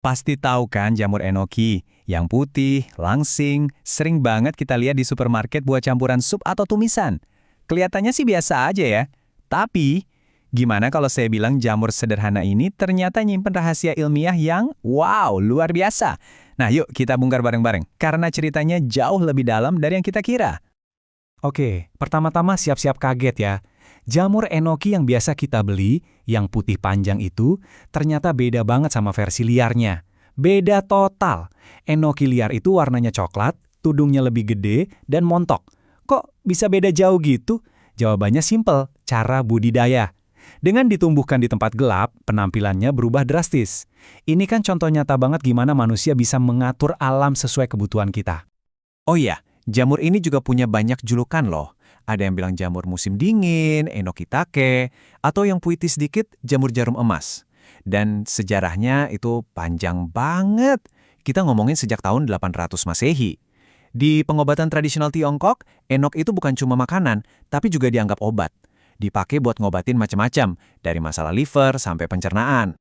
Pasti tahu kan jamur enoki, yang putih, langsing, sering banget kita lihat di supermarket buat campuran sup atau tumisan. Kelihatannya sih biasa aja ya. Tapi, gimana kalau saya bilang jamur sederhana ini ternyata nyimpen rahasia ilmiah yang wow, luar biasa. Nah yuk kita bongkar bareng-bareng, karena ceritanya jauh lebih dalam dari yang kita kira. Oke, pertama-tama siap-siap kaget ya. Jamur enoki yang biasa kita beli, yang putih panjang itu, ternyata beda banget sama versi liarnya. Beda total. Enoki liar itu warnanya coklat, tudungnya lebih gede, dan montok. Kok bisa beda jauh gitu? Jawabannya simpel, cara budidaya. Dengan ditumbuhkan di tempat gelap, penampilannya berubah drastis. Ini kan contoh nyata banget gimana manusia bisa mengatur alam sesuai kebutuhan kita. Oh iya, jamur ini juga punya banyak julukan loh. Ada yang bilang jamur musim dingin, enokitake, atau yang puitis sedikit, jamur jarum emas. Dan sejarahnya itu panjang banget. Kita ngomongin sejak tahun 800 Masehi. Di pengobatan tradisional Tiongkok, enok itu bukan cuma makanan, tapi juga dianggap obat. Dipakai buat ngobatin macam-macam, dari masalah liver sampai pencernaan.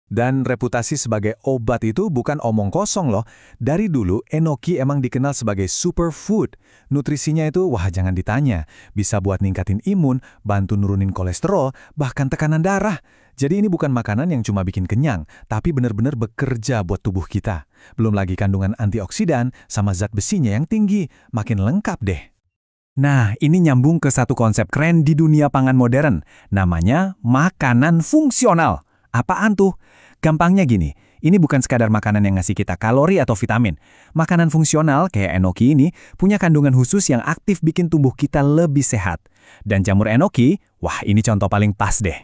Dan reputasi sebagai obat itu bukan omong kosong loh. Dari dulu, enoki emang dikenal sebagai superfood. Nutrisinya itu, wah jangan ditanya. Bisa buat ningkatin imun, bantu nurunin kolesterol, bahkan tekanan darah. Jadi ini bukan makanan yang cuma bikin kenyang, tapi benar-benar bekerja buat tubuh kita. Belum lagi kandungan antioksidan sama zat besinya yang tinggi. Makin lengkap deh. Nah, ini nyambung ke satu konsep keren di dunia pangan modern. Namanya makanan fungsional. Apaan tuh? Gampangnya gini, ini bukan sekadar makanan yang ngasih kita kalori atau vitamin. Makanan fungsional kayak enoki ini punya kandungan khusus yang aktif bikin tubuh kita lebih sehat. Dan jamur enoki, wah ini contoh paling pas deh.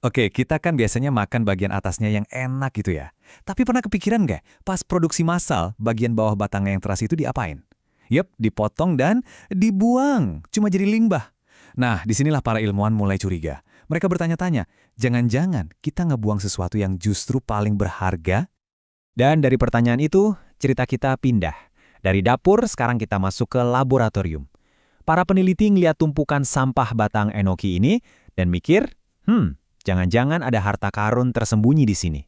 Oke, kita kan biasanya makan bagian atasnya yang enak gitu ya. Tapi pernah kepikiran nggak, pas produksi massal, bagian bawah batangnya yang teras itu diapain? Yep, dipotong dan dibuang. Cuma jadi limbah. Nah, disinilah para ilmuwan mulai curiga. Mereka bertanya-tanya, jangan-jangan kita ngebuang sesuatu yang justru paling berharga? Dan dari pertanyaan itu, cerita kita pindah. Dari dapur, sekarang kita masuk ke laboratorium. Para peneliti ngeliat tumpukan sampah batang enoki ini dan mikir, jangan-jangan ada harta karun tersembunyi di sini.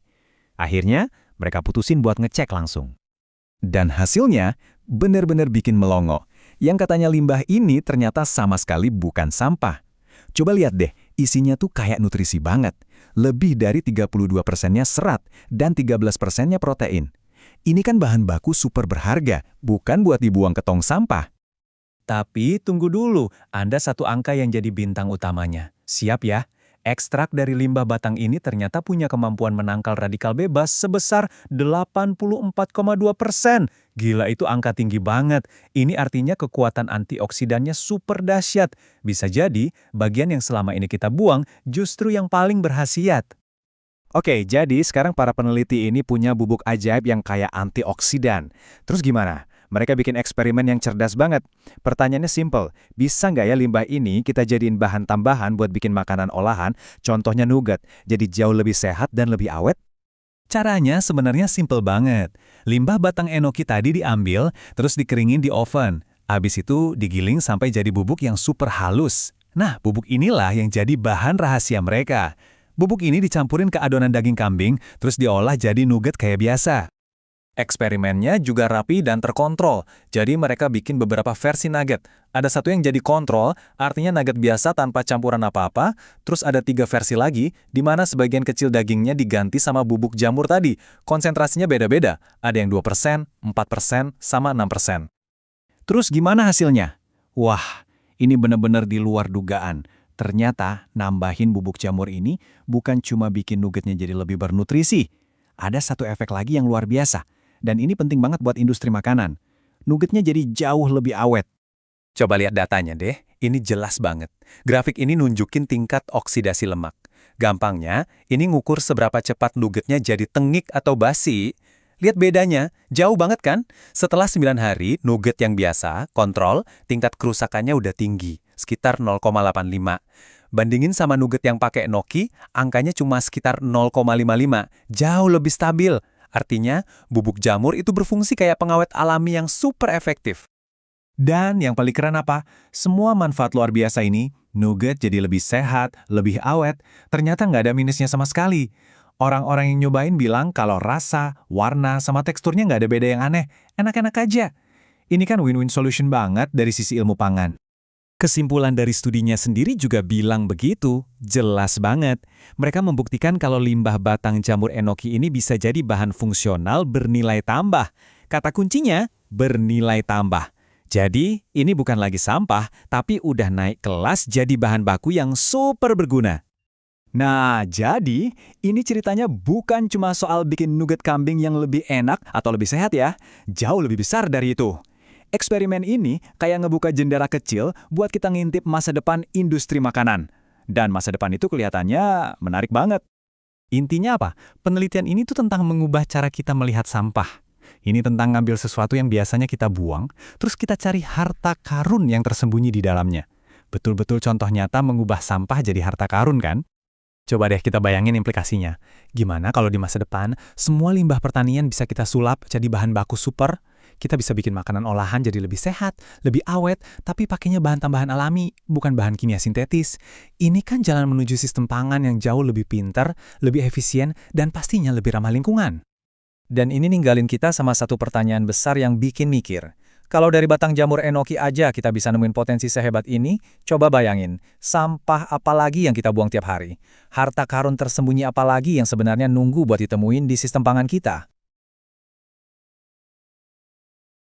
Akhirnya, mereka putusin buat ngecek langsung. Dan hasilnya benar-benar bikin melongo. Yang katanya limbah ini ternyata sama sekali bukan sampah. Coba lihat deh, isinya tuh kayak nutrisi banget. Lebih dari 32%-nya serat dan 13%-nya protein. Ini kan bahan baku super berharga, bukan buat dibuang ke tong sampah. Tapi tunggu dulu, ada satu angka yang jadi bintang utamanya. Siap ya? Ekstrak dari limbah batang ini ternyata punya kemampuan menangkal radikal bebas sebesar 84,2%. Gila, itu angka tinggi banget. Ini artinya kekuatan antioksidannya super dahsyat. Bisa jadi, bagian yang selama ini kita buang justru yang paling berkhasiat. Oke, jadi sekarang para peneliti ini punya bubuk ajaib yang kayak antioksidan. Terus gimana? Mereka bikin eksperimen yang cerdas banget. Pertanyaannya simple, bisa nggak ya limbah ini kita jadiin bahan tambahan buat bikin makanan olahan, contohnya nugget, jadi jauh lebih sehat dan lebih awet? Caranya sebenarnya simple banget. Limbah batang enoki tadi diambil, terus dikeringin di oven. Habis itu digiling sampai jadi bubuk yang super halus. Nah, bubuk inilah yang jadi bahan rahasia mereka. Bubuk ini dicampurin ke adonan daging kambing, terus diolah jadi nugget kayak biasa. Eksperimennya juga rapi dan terkontrol, jadi mereka bikin beberapa versi nugget. Ada satu yang jadi kontrol, artinya nugget biasa tanpa campuran apa-apa, terus ada 3 versi lagi, di mana sebagian kecil dagingnya diganti sama bubuk jamur tadi. Konsentrasinya beda-beda, ada yang 2%, 4%, sama 6%. Terus gimana hasilnya? Wah, ini benar-benar di luar dugaan. Ternyata nambahin bubuk jamur ini bukan cuma bikin nuggetnya jadi lebih bernutrisi. Ada satu efek lagi yang luar biasa. Dan ini penting banget buat industri makanan. Nuggetnya jadi jauh lebih awet. Coba lihat datanya deh, ini jelas banget. Grafik ini nunjukin tingkat oksidasi lemak. Gampangnya, ini ngukur seberapa cepat nuggetnya jadi tengik atau basi. Lihat bedanya, jauh banget kan? Setelah 9 hari, nugget yang biasa, kontrol, tingkat kerusakannya udah tinggi, sekitar 0,85. Bandingin sama nugget yang pakai enoki, angkanya cuma sekitar 0,55, jauh lebih stabil. Artinya, bubuk jamur itu berfungsi kayak pengawet alami yang super efektif. Dan yang paling keren apa? Semua manfaat luar biasa ini, nugget jadi lebih sehat, lebih awet, ternyata nggak ada minusnya sama sekali. Orang-orang yang nyobain bilang kalau rasa, warna, sama teksturnya nggak ada beda yang aneh. Enak-enak aja. Ini kan win-win solution banget dari sisi ilmu pangan. Kesimpulan dari studinya sendiri juga bilang begitu, jelas banget. Mereka membuktikan kalau limbah batang jamur enoki ini bisa jadi bahan fungsional bernilai tambah. Kata kuncinya, bernilai tambah. Jadi, ini bukan lagi sampah, tapi udah naik kelas jadi bahan baku yang super berguna. Nah, jadi ini ceritanya bukan cuma soal bikin nugget kambing yang lebih enak atau lebih sehat ya. Jauh lebih besar dari itu. Eksperimen ini kayak ngebuka jendela kecil buat kita ngintip masa depan industri makanan. Dan masa depan itu kelihatannya menarik banget. Intinya apa? Penelitian ini tuh tentang mengubah cara kita melihat sampah. Ini tentang ngambil sesuatu yang biasanya kita buang, terus kita cari harta karun yang tersembunyi di dalamnya. Betul-betul contoh nyata mengubah sampah jadi harta karun kan? Coba deh kita bayangin implikasinya. Gimana kalau di masa depan, semua limbah pertanian bisa kita sulap jadi bahan baku super? Kita bisa bikin makanan olahan jadi lebih sehat, lebih awet, tapi pakainya bahan tambahan alami, bukan bahan kimia sintetis. Ini kan jalan menuju sistem pangan yang jauh lebih pintar, lebih efisien, dan pastinya lebih ramah lingkungan. Dan ini ninggalin kita sama satu pertanyaan besar yang bikin mikir. Kalau dari batang jamur enoki aja kita bisa nemuin potensi sehebat ini, coba bayangin, sampah apa lagi yang kita buang tiap hari? Harta karun tersembunyi apa lagi yang sebenarnya nunggu buat ditemuin di sistem pangan kita?